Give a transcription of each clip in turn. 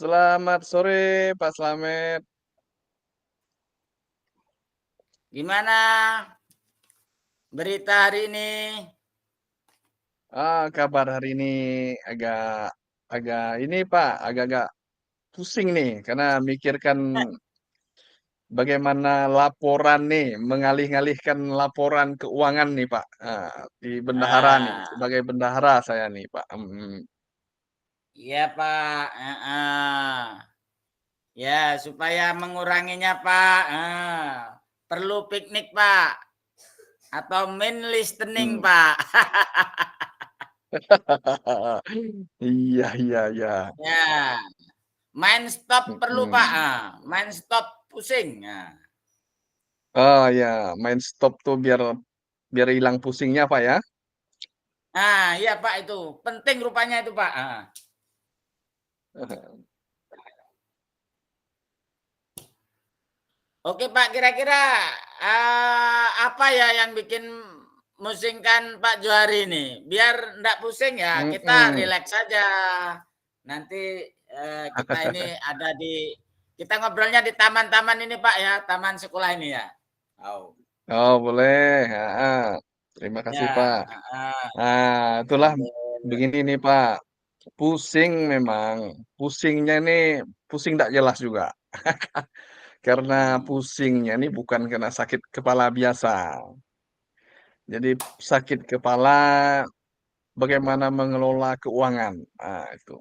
Selamat sore Pak Slamet. Gimana berita hari ini? Kabar hari ini agak agak ini Pak, agak-agak pusing nih karena mikirkan bagaimana laporan nih, mengalih-alihkan laporan keuangan nih Pak, di bendahara nih, Ah, sebagai bendahara saya nih Pak, iya Pak. Ya, supaya menguranginya Pak, perlu piknik Pak, atau main listening mhm. Pak. Iya iya iya, Ya, main stop perlu Pak. mhm. Main stop pusing. Oh ya, main stop tuh biar biar hilang pusingnya Pak ya? Iya Pak itu penting rupanya itu Pak. Oke Pak, kira-kira apa ya yang bikin musingkan Pak Johari ini? Biar enggak pusing ya, kita Mhm. rileks saja. Nanti kita ini ada kita ngobrolnya di taman-taman ini Pak ya, taman sekolah ini ya. Oh. Oh boleh, heeh. Terima kasih Ya, Pak. Itulah sambil begini nih Pak, pusing memang, pusingnya nih pusing tak jelas juga. Karena hmm, pusingnya nih bukan karena sakit kepala biasa. Jadi sakit kepala bagaimana mengelola keuangan, itu.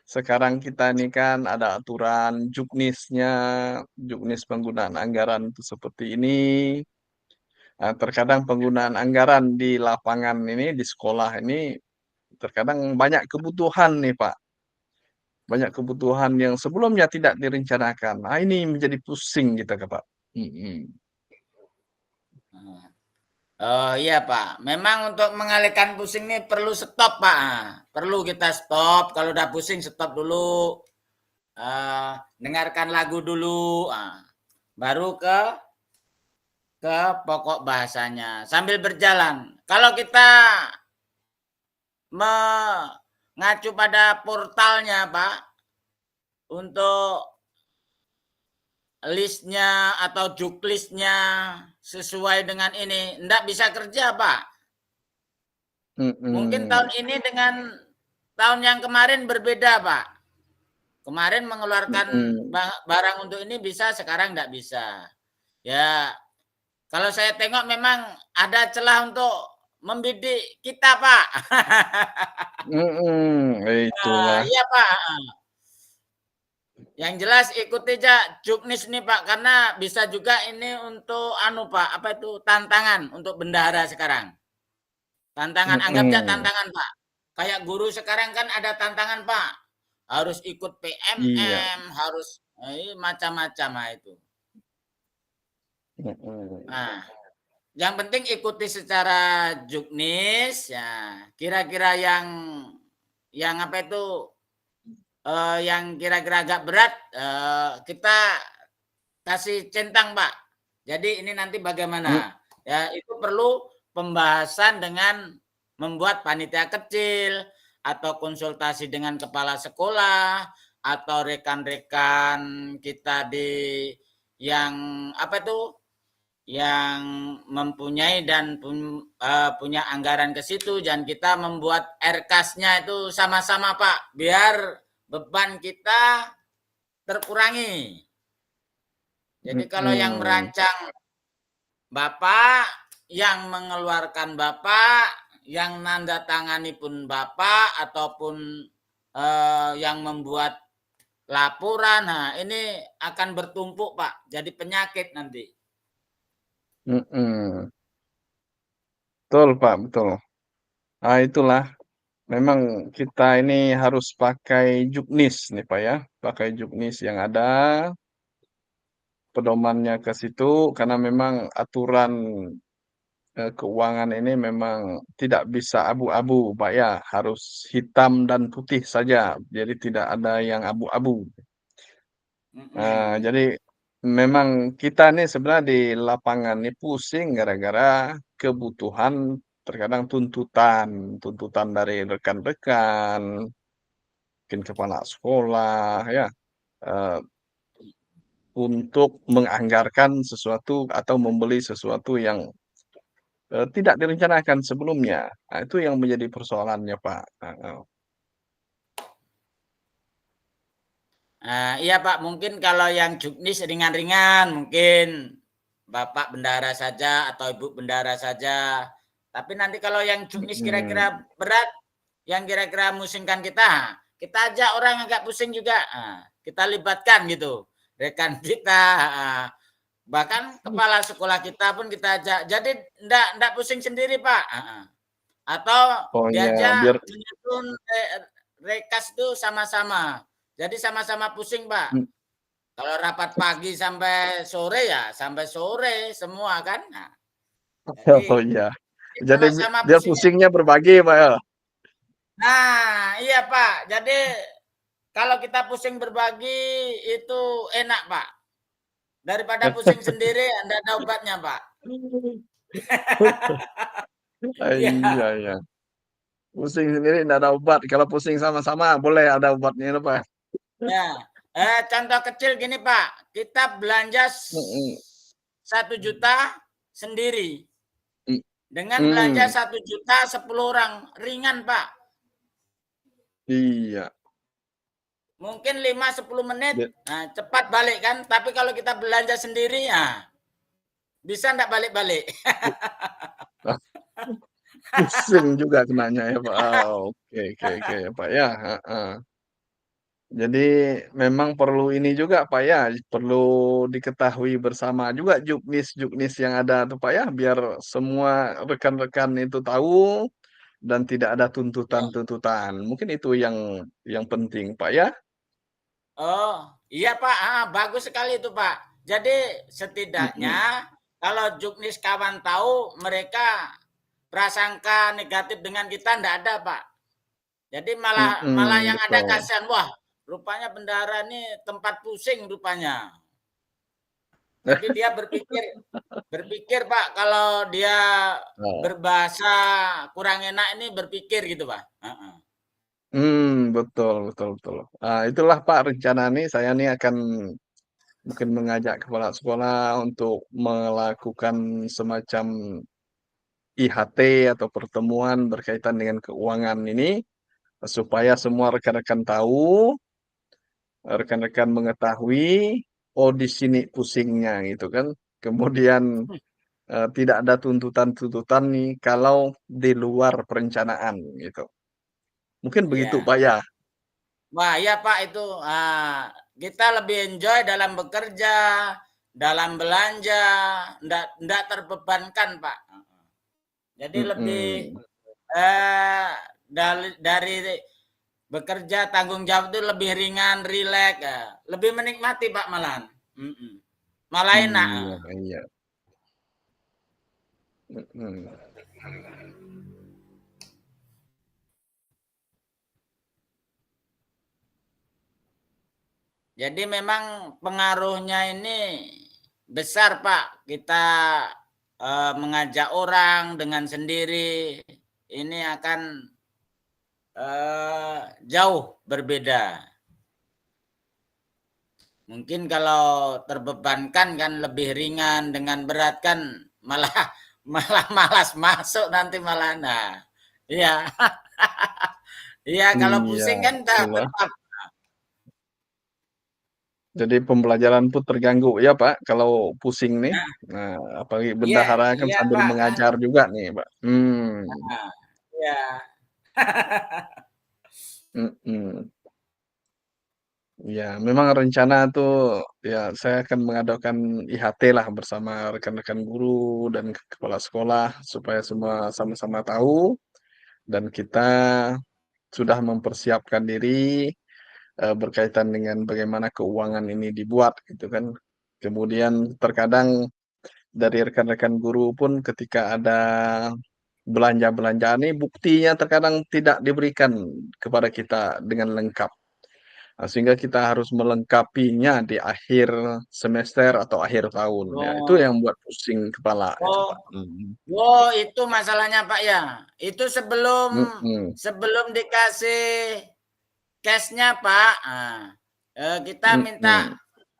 Sekarang kita ini kan ada aturan juknisnya, juknis penggunaan anggaran itu seperti ini. Terkadang penggunaan anggaran di lapangan ini, di sekolah ini, terkadang banyak kebutuhan nih, Pak. Banyak kebutuhan yang sebelumnya tidak direncanakan. Nah, ini menjadi pusing kita, Pak. Mhm. hmm. Oh iya Pak, memang untuk mengalihkan pusing ini perlu stop Pak. Perlu kita stop, kalau udah pusing stop dulu. Dengarkan lagu dulu, baru ke pokok bahasanya sambil berjalan. Kalau kita mengacu pada portalnya, Pak, untuk listnya atau juklistnya sesuai dengan ini, enggak bisa kerja, Pak. Mungkin tahun Mhm. ini dengan tahun yang kemarin berbeda, Pak. Kemarin mengeluarkan Mhm. barang untuk ini bisa, sekarang enggak bisa. Ya, kalau saya tengok memang ada celah untuk membidik kita, Pak. Mhm. Itulah. Iya, Pak. Yang jelas ikuti aja juknis nih, Pak, karena bisa juga ini untuk anu, Pak, apa itu tantangan untuk bendahara sekarang. Tantangan, anggap aja Mhm. tantangan, Pak. Kayak guru sekarang kan ada tantangan, Pak. Harus ikut Iya. PMM, harus macam-macam itu. Mhm. Nah, yang penting ikuti secara juknis ya. Kira-kira yang apa itu yang kira-kira agak berat kita kasih centang Pak. Jadi ini nanti Mhm. bagaimana? Ya itu perlu pembahasan dengan membuat panitia kecil atau konsultasi dengan kepala sekolah atau rekan-rekan kita di yang apa itu yang mempunyai dan punya anggaran ke situ dan kita membuat RKAS-nya itu sama-sama Pak biar beban kita terkurangi. Jadi kalau yang Mhm. merancang Bapak, yang mengeluarkan Bapak, yang nanda tangani pun Bapak ataupun yang membuat laporan, nah ini akan bertumpuk Pak, jadi penyakit nanti. Mhm. Betul, Pak, betul. Itulah memang kita ini harus pakai juknis nih, Pak, ya. Pakai juknis yang ada, pedomannya ke situ, karena memang aturan, keuangan ini memang tidak bisa abu-abu, Pak, ya. Harus hitam dan putih saja, jadi tidak ada yang abu-abu. Mm-mm. Jadi memang kita nih sebenarnya di lapangan nih pusing gara-gara kebutuhan, terkadang tuntutan, tuntutan dari rekan-rekan. mungkin kepala sekolah ya, eee, untuk menganggarkan sesuatu atau membeli sesuatu yang, tidak direncanakan sebelumnya. Nah, itu yang menjadi persoalannya, Pak, heeh. Iya Pak, mungkin kalau yang juknis ringan-ringan mungkin Bapak bendahara saja atau Ibu bendahara saja. Tapi nanti kalau yang juknis Mhm. kira-kira berat, yang kira-kira musingkan kita, kita ajak orang agak pusing juga. Kita libatkan gitu, rekan kita. Bahkan kepala sekolah kita pun kita ajak. Jadi ndak pusing sendiri Pak. Atau Oh, iya, biar diajak menyusun rekas itu sama-sama. Jadi sama-sama pusing Pak. mmm, Kalau rapat pagi sampai sore ya sampai sore semua kan. Nah, oh, jadi iya. Jadi sama-sama biar pusingnya. pusingnya berbagi, Pak, ya? Nah, iya Pak. Jadi kalau kita pusing berbagi itu enak Pak. Daripada pusing sendiri Anda ada obatnya Pak. Iya, Iya. iya. Pusing sendiri nggak ada obat, kalau pusing sama-sama boleh ada obatnya itu, Pak. Ya. Contoh kecil gini Pak. Kita belanja Mhm, 1 juta sendiri. mhm, Dengan belanja mmm, 1 juta 10 orang. Ringan Pak. iya. Mungkin 5-10 menit, Be nah, cepat balik kan. Tapi kalau kita belanja sendiri, ya bisa enggak balik-balik. ah, pusing juga kenanya ya, Pak. Oke, oke, oke ya, Pak, ya, heeh. Jadi memang perlu ini juga, Pak, ya, perlu diketahui bersama juga juknis-juknis yang ada tuh, Pak, ya, biar semua rekan-rekan itu tahu dan tidak ada tuntutan-tuntutan. Mungkin itu yang penting, Pak, ya? Oh, iya Pak, bagus sekali itu Pak. Jadi Mhm, setidaknya kalau juknis kawan tahu mereka prasangka negatif dengan kita enggak ada Pak. Jadi malah malah mhm, yang ada betul. kasihan, wah rupanya bendahara ini tempat pusing rupanya. Jadi dia berpikir berpikir Pak, kalau dia Nah, berbahasa kurang enak ini berpikir gitu Pak. Heeh. betul, betul, betul. Itulah, Pak, rencana nih saya nih akan mungkin mengajak kepala sekolah untuk melakukan semacam IHT atau pertemuan berkaitan dengan keuangan ini, supaya semua rekan-rekan tahu, rekan-rekan mengetahui, oh di sini pusingnya gitu kan. Kemudian, tidak ada tuntutan-tuntutan nih kalau di luar perencanaan gitu. Mungkin begitu, Iya. Pak, ya? Wah, iya Pak itu, kita lebih enjoy dalam bekerja, dalam belanja, ndak terbebankan Pak. Jadi lebih, Mhm. dari bekerja tanggung jawab itu lebih ringan, rileks, lebih menikmati Pak malahan. Mhm. Malah enak. Iya, iya. Mhm. Jadi memang pengaruhnya ini besar Pak. Kita mengajak orang dengan sendiri ini akan jauh berbeda. Mungkin kalau terbebankan kan lebih ringan, dengan berat kan malah malah malas masuk nanti malah. Nah, iya. Iya kalau Iya, pusing kan itulah. tetap. Jadi pembelajaran pun terganggu ya, Pak, kalau pusing nih. Nah, Nah, apalagi iya bendahara kan iya sambil Pak. mengajar juga nih, Pak. Nah, iya. Mhm. Ya, memang rencana tuh ya saya akan mengadakan IHT lah bersama rekan-rekan guru dan kepala sekolah supaya semua sama-sama tahu dan kita sudah mempersiapkan diri, berkaitan dengan bagaimana keuangan ini dibuat gitu kan. Kemudian terkadang dari rekan-rekan guru pun ketika ada belanja-belanjaan ini buktinya terkadang tidak diberikan kepada kita dengan lengkap. Sehingga kita harus melengkapinya di akhir semester atau akhir tahun ya, itu Oh, yang buat pusing kepala itu, oh, Pak. Mhm. oh itu masalahnya Pak ya. Itu sebelum Mhm. sebelum dikasih cashnya Pak, kita minta Mhm.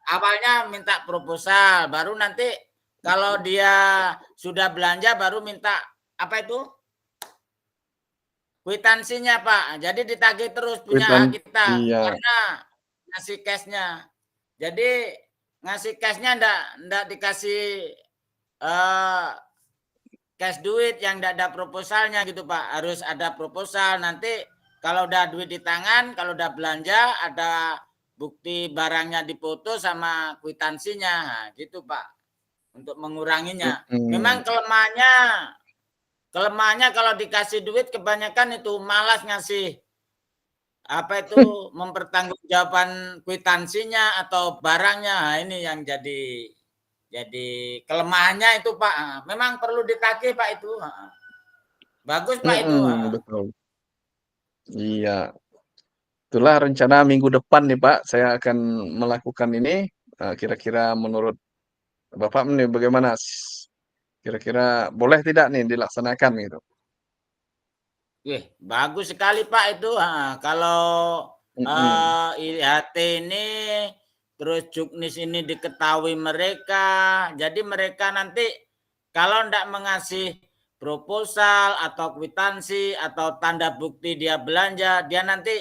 awalnya minta proposal, baru nanti kalau dia sudah belanja baru minta apa itu? Kwitansinya Pak. Jadi ditagih terus punya Witan hak kita iya, karena ngasih cashnya. Jadi ngasih cashnya ndak dikasih eh, cash duit yang ndak ada proposalnya gitu Pak. Harus ada proposal. Nanti kalau udah duit di tangan, kalau udah belanja ada bukti barangnya dipoto sama kwitansinya. Nah, gitu Pak. Untuk menguranginya. mhm. Memang kelemahannya kalau dikasih duit kebanyakan itu malas ngasih apa itu mempertanggungjawabkan kwitansinya atau barangnya. Nah, ini yang jadi kelemahannya itu Pak. Memang perlu ditagih Pak itu. Bagus Pak itu. Mhm, betul. Iya. Itulah rencana minggu depan nih, Pak, saya akan melakukan ini, kira-kira menurut Bapak nih bagaimana kira-kira boleh tidak nih dilaksanakan gitu? Wih, bagus sekali Pak itu. Kalau Mhm, IHT ini terus Juknis ini diketahui mereka, jadi mereka nanti kalau tidak mengasih proposal atau kwitansi atau tanda bukti dia belanja, dia nanti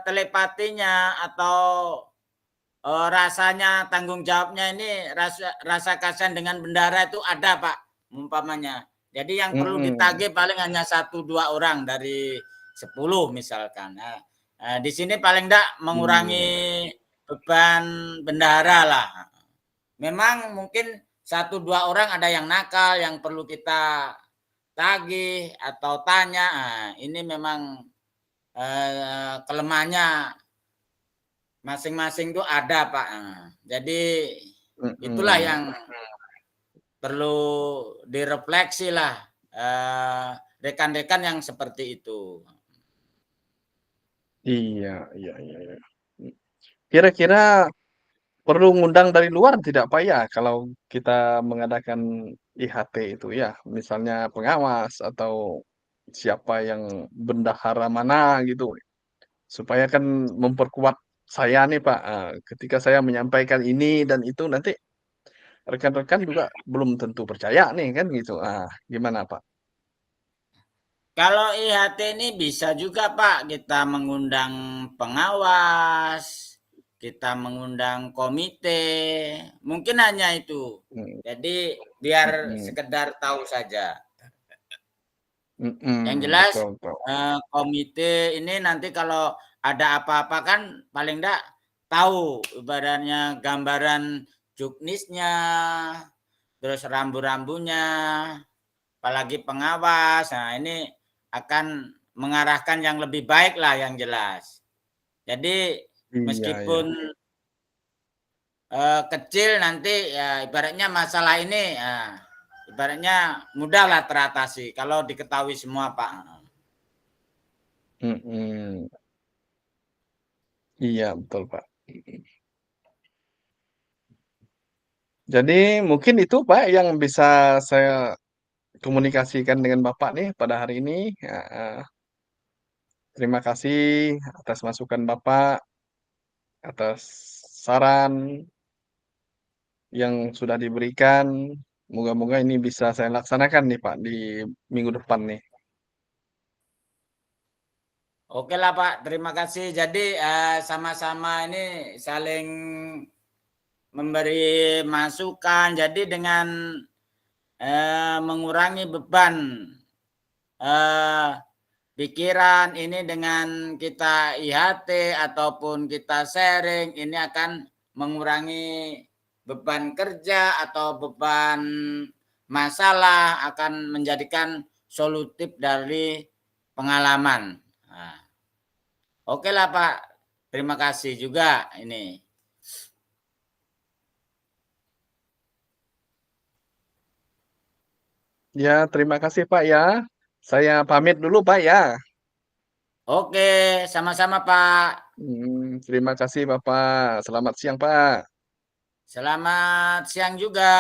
telepatinya atau rasanya tanggung jawabnya ini rasa kasihan dengan bendara itu ada Pak, umpamanya. Jadi yang perlu mhm, ditagih paling hanya 1-2 orang dari 10 misalkan. Nah, di sini paling tidak mengurangi iya, beban bendahara lah. Memang mungkin 1-2 orang ada yang nakal yang perlu kita tagih atau tanya. Nah, ini memang kelemahannya masing-masing tuh ada Pak. Jadi itulah mhm, yang perlu direfleksi lah rekan-rekan yang seperti itu. iya iya iya iya. Kira-kira perlu ngundang dari luar tidak, Pak, ya, kalau kita mengadakan IHT itu ya? Misalnya pengawas atau siapa yang bendahara mana gitu? Supaya kan memperkuat saya nih, Pak, ketika saya menyampaikan ini dan itu nanti rekan-rekan juga belum tentu percaya nih kan gitu. Gimana, Pak? Kalau IHT ini bisa juga Pak kita mengundang pengawas, kita mengundang komite, mungkin hanya itu. Mhm Jadi biar mhm sekedar tahu saja. Yang mhm, jelas betul betul. komite ini nanti kalau ada apa-apa kan paling enggak tahu ibaratnya gambaran juknisnya, terus rambu-rambunya, apalagi pengawas. Nah, ini akan mengarahkan yang lebih baik lah yang jelas. Jadi Iya iya. meskipun kecil nanti ya ibaratnya masalah ini ya, ibaratnya mudahlah teratasi kalau diketahui semua Pak. Mhm. Iya betul, Pak. Mhm. Jadi mungkin itu, Pak, yang bisa saya komunikasikan dengan Bapak nih pada hari ini, heeh. Terima kasih atas masukan Bapak, atas saran yang sudah diberikan. Moga-moga ini bisa saya laksanakan nih, Pak, di minggu depan nih. Oke lah Pak, terima kasih. Jadi sama-sama ini saling memberi masukan. Jadi dengan mengurangi beban eh, pikiran ini dengan kita IHT ataupun kita sharing ini akan mengurangi beban kerja atau beban masalah akan menjadikan solutif dari pengalaman. Nah, oke lah Pak, terima kasih juga ini. Ya, terima kasih, Pak, ya. Saya pamit dulu, Pak, ya. Oke, sama-sama Pak. Terima kasih, Bapak. Selamat siang, Pak. Selamat siang juga.